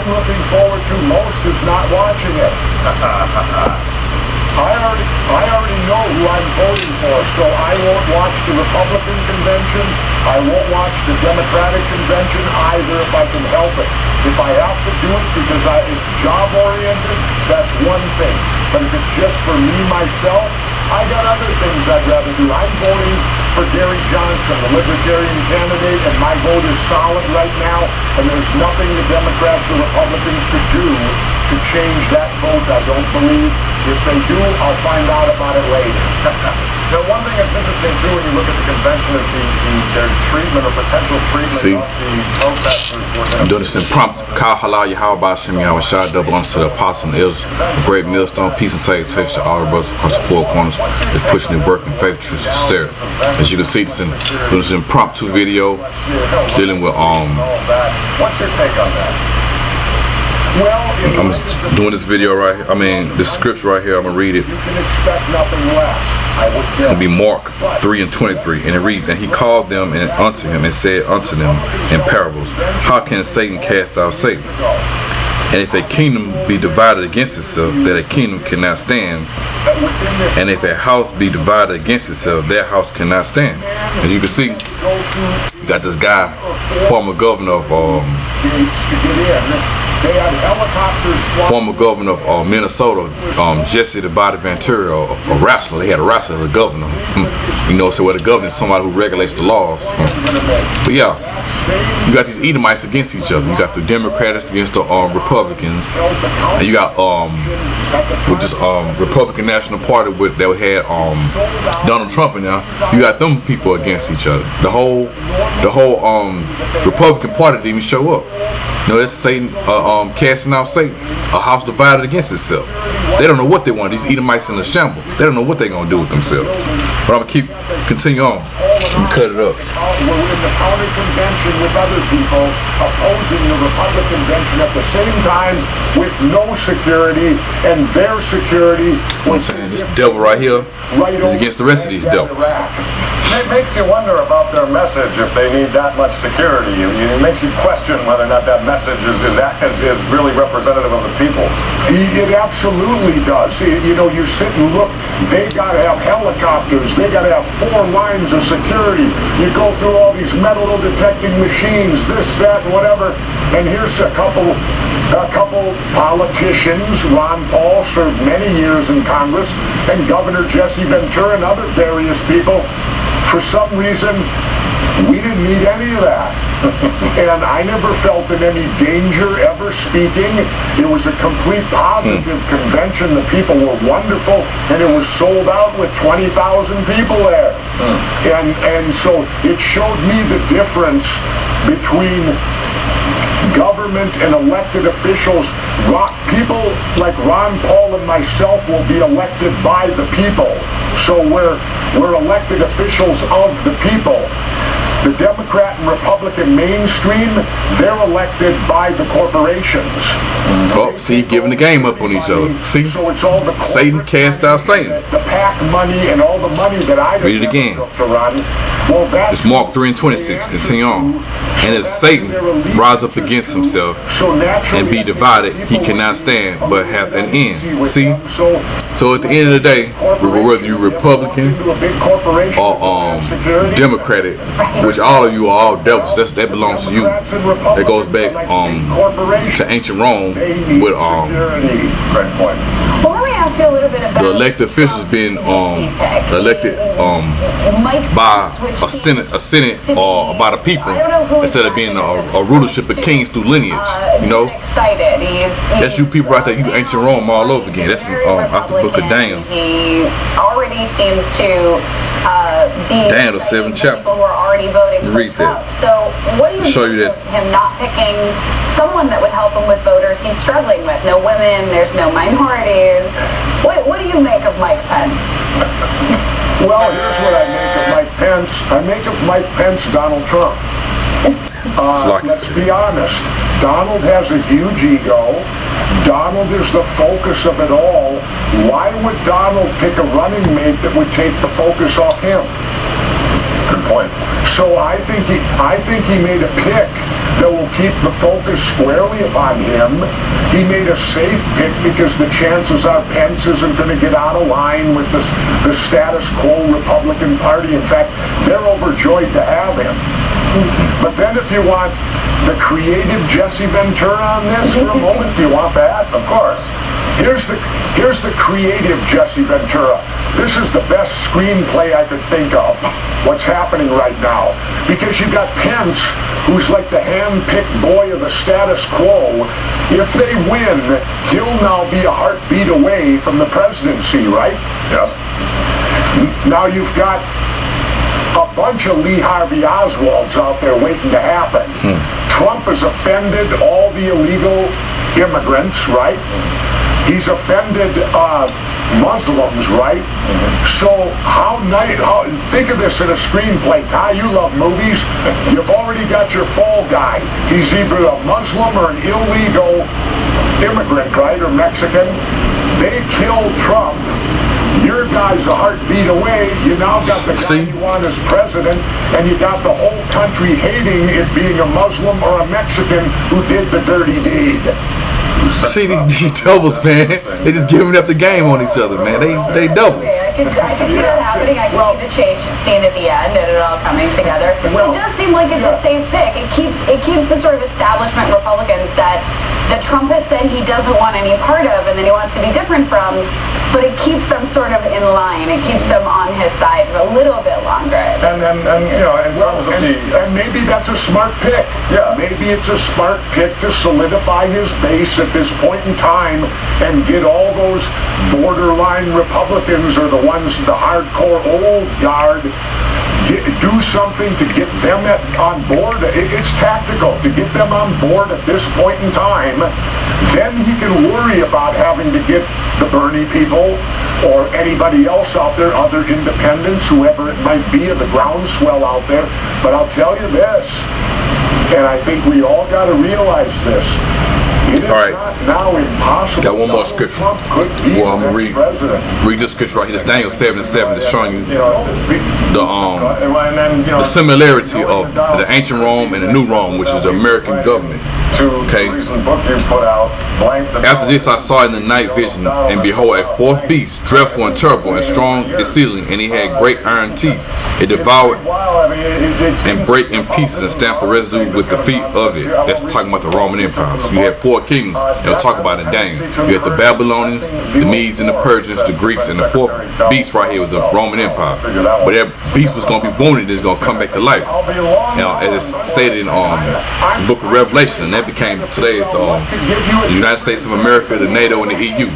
I'm looking forward to most is not watching it. I already know who I'm voting for, so I won't watch the Republican convention. I won't watch the Democratic convention either if I can help it. If I have to do it because it's job-oriented, that's one thing. But if it's just for me, myself, I got other things I'd rather do. I'm voting for Gary Johnson, the Libertarian candidate, and my vote is solid right now, and there's nothing the Democrats or Republicans could do to change that vote, I don't believe. If they do, I'll find out about it later. Now, one thing that's interesting, too, when you look at the convention is their treatment or potential treatment of the protesters. I'm doing this impromptu. Kyle Halal Yahweh Shem Yahweh Shah, double honors to the apostle and elders, a great millstone, peace and salutation to all the brothers across the four corners that's pushing the work and faith, truth, and sincerity. As you can see, this is an impromptu video dealing with What's your take on that? I'm doing this video right here. I mean, this scripture right here. I'm gonna read it. You can expect nothing less. It's gonna be Mark 3:23, and it reads, "And he called them and unto him and said unto them in parables, How can Satan cast out Satan? And if a kingdom be divided against itself, that a kingdom cannot stand. And if a house be divided against itself, that house cannot stand." As you can see, you got this guy, former governor of Minnesota, Jesse the Body Ventura, a wrestler. They had a wrestler as a governor. You know, so where the governor is somebody who regulates the laws. But yeah, you got these Edomites against each other. You got the Democrats against the Republicans, and you got with this Republican National Party that had Donald Trump in there. You got them people against each other. The whole Republican Party didn't even show up. You know, that's Satan casting out Satan, a house divided against itself. They don't know what they want. These Edomites in the shamble. They don't know what they're gonna do with themselves. But I'm gonna continue on. And cut it up. We're in the county convention with other people opposing the Republican convention at the same time with no security, and their security. You know what I'm saying? This devil right here is against the rest of these devils. It makes you wonder about their message if they need that much security. It makes you question whether or not that message is really representative of the people. It absolutely does. You know, you sit and look, they got to have helicopters, they got to have 4 lines of security. You go through all these metal detecting machines, this, that, whatever, and here's a couple politicians. Ron Paul served many years in Congress, and Governor Jesse Ventura and other various people. For some reason, we didn't need any of that. And I never felt in any danger ever speaking. It was a complete positive convention. The people were wonderful, and it was sold out with 20,000 people there. And so it showed me the difference between government and elected officials. People like Ron Paul and myself will be elected by the people. So we're elected officials of the people. The Democrat and Republican mainstream, they're elected by the corporations. Oh, see, giving the game up on each other. See, so it's all the Satan cast out Satan. The PAC money and all the money that I read it again. To run. Well, it's Mark 3:26. Continue on. And if Satan rise up against himself and be divided, he cannot stand, but hath an end. See? So at the end of the day, whether you're Republican or Democratic, which all of you are all devils, that belongs to you. That goes back to ancient Rome with well, let me ask you a little bit about the elected officials being elected by a senate or by the people instead of being a rulership of kings through lineage. You know, that's you people right there. You ancient Rome all over again. That's out the book of Daniel. He already seems to be Daniel 7th chapter. People were already voting for read Trump. that. So what do you think of him not picking someone that would help him with voters he's struggling with? No women, there's no minorities. What do you make of Mike Pence? Well, here's what I make of Mike Pence. I make of Mike Pence Donald Trump. Let's be honest. Donald has a huge ego. Donald is the focus of it all. Why would Donald pick a running mate that would take the focus off him? Good point. So I think he made a pick that will keep the focus squarely upon him. He made a safe pick because the chances are Pence isn't going to get out of line with the status quo Republican Party. In fact, they're overjoyed to have him. But then if you want the creative Jesse Ventura on this for a moment, do you want that? Of course. Here's the creative Jesse Ventura. This is the best screenplay I could think of, what's happening right now. Because you've got Pence, who's like the hand-picked boy of the status quo. If they win, he'll now be a heartbeat away from the presidency, right? Yes. Now you've got a bunch of Lee Harvey Oswalds out there waiting to happen. Trump has offended all the illegal immigrants, right? He's offended Muslims, right? So think of this in a screenplay. Ty, you love movies. You've already got your fall guy. He's either a Muslim or an illegal immigrant, right, or Mexican. They killed Trump. Your guy's a heartbeat away. You now got the guy you want as president, and you got the whole country hating it being a Muslim or a Mexican who did the dirty deed. See these doubles, man. They just giving up the game on each other, man. They doubles. I could see that happening. I could see the chase scene at the end and it all coming together. It does seem like it's a safe pick. It keeps the sort of establishment Republicans that Trump has said he doesn't want any part of and that he wants to be different from, but it keeps them sort of in line. It keeps them on his side a little bit longer. And maybe that's a smart pick. Yeah. Maybe it's a smart pick to solidify his base at this point in time and get all those borderline Republicans or the ones, the hardcore old guard, do something to get them on board. It's tactical to get them on board at this point in time. Then he can worry about having to get the Bernie people or anybody else out there, other independents, whoever it might be, of the groundswell out there. But I'll tell you this, and I think we all got to realize this. It is not now impossible. Got one more scripture. Trump could be I'm gonna president. read this scripture right here. This Daniel 7:7 that's showing you the similarity of the ancient Rome and the new Rome, which is the American government. Okay. After this I saw in the night vision, and behold, a fourth beast, dreadful and terrible and strong exceedingly, and he had great iron teeth. It devoured and brake in pieces and stamped the residue with the feet of it. That's talking about the Roman Empire. So you had four kingdoms. They'll talk about it in Daniel. You had the Babylonians, the Medes and the Persians, the Greeks, and the fourth beast right here was the Roman Empire. But that beast was going to be wounded and is going to come back to life. Now, as it's stated in the book of Revelation, and that became today's the United States of America, the NATO, and the EU.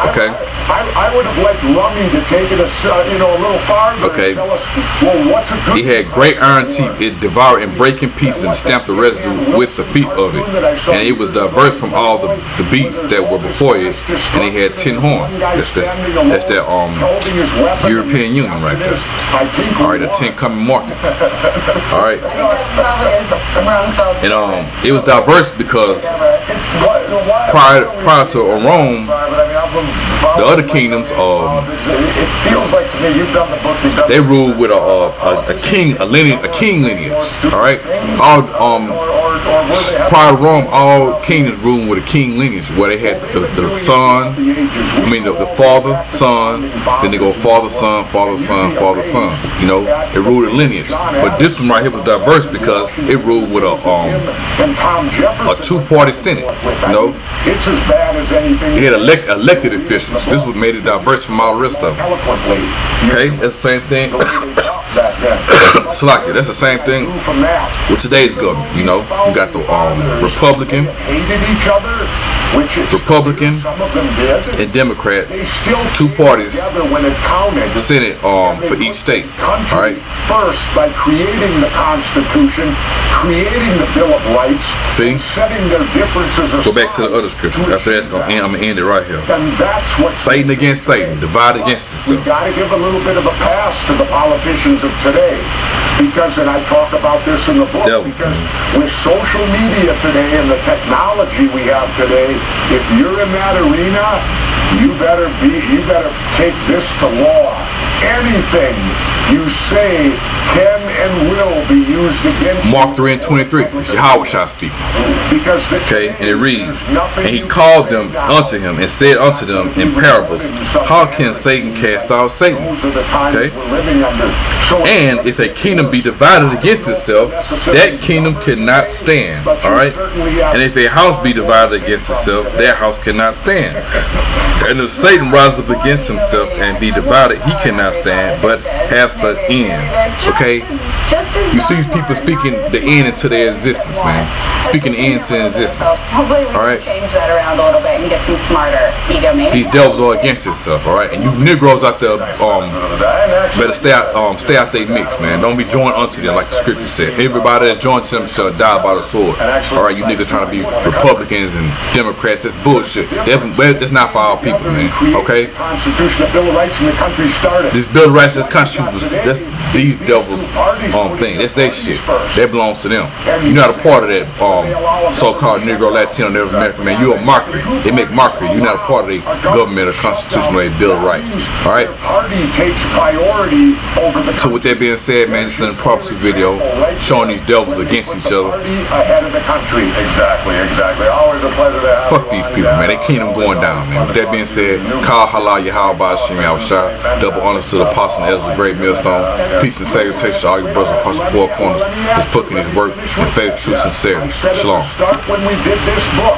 Okay. I would have liked Rummy to take it a little farther. Okay. And tell us, well, what's a good He had great iron teeth. It devoured and brake in pieces and stamped the residue with the feet of it. And it was diverse from all the beasts that were before it. And he had 10 horns. That's that European Union right there. All right, the 10 coming markets. All right. And it was diverse because prior to Rome, the other kingdoms, they ruled with a king lineage. All right, prior to Rome, all kingdoms ruled with a king lineage, where they had the son, the father, son, then they go father, son, father, son, father, son. You know, it ruled a lineage. But this one right here was diverse because it ruled with a two-party senate. You know, he had elected officials. This would made it diverse from all the rest of them. Okay, that's the same thing. Slacky, that's the same thing with today's government. You know, you got the Republican and Democrat, two parties, Senate for each state. All right. First, by creating the Constitution, creating the Bill of Rights, see, setting their differences aside. Go back to the other scripture. After that's I'm gonna end it right here. And that's what Satan against Satan, divide against itself. We got to give a little bit of a pass to the politicians of today, because, and I talk about this in the book, because with social media today and the technology we have today, if you're in that arena, you better take this to law. Anything you say can and will be used against Mark 3:23. It's Yahweh speaking. because Okay, and it reads, and he called them unto him and said unto them in parables, how can Satan cast out Satan? Okay, and if a kingdom be divided against itself, that kingdom cannot stand. All right, and if a house be divided against itself, that house cannot stand. And if Satan rise up against himself and be divided, he cannot stand, but hath the end. Okay, you see these people speaking the end into their existence, man. Speaking the end to existence. Hopefully we All right. can change that around a little bit and get some smarter egomaniacs. These devils are against itself, all right. And you Negroes out there, better stay out they mix, man. Don't be joined unto them, like the scripture said. Everybody that's joined to them shall die by the sword. All right, you niggas trying to be Republicans and Democrats, that's bullshit. That's not for our people, man. Okay. Constitutional Bill of Rights in the country started. This Bill of Rights, that's Constitution, that's these devils thing. That's their shit. That belongs to them. You're not a part of that so-called Negro, Latino, Native American, man. You're a mockery. They make mockery. You're not a part of the government or constitutional Bill of Rights. All right. Party takes priority over the So with that being said, man, this is an impromptu video showing these devils against each other. ahead of the country. Exactly. Always a pleasure to have Fuck these people, man. They kingdom going down, man. With that being said, Kal Halal Yahweh Ba'Shem Yahushua. Double honors to the apostle and elders of Great Millstone. Peace and salutations to all your brothers across the four corners. That's putting his work in faith, truth, sincerity. Shalom. Start when we did this book.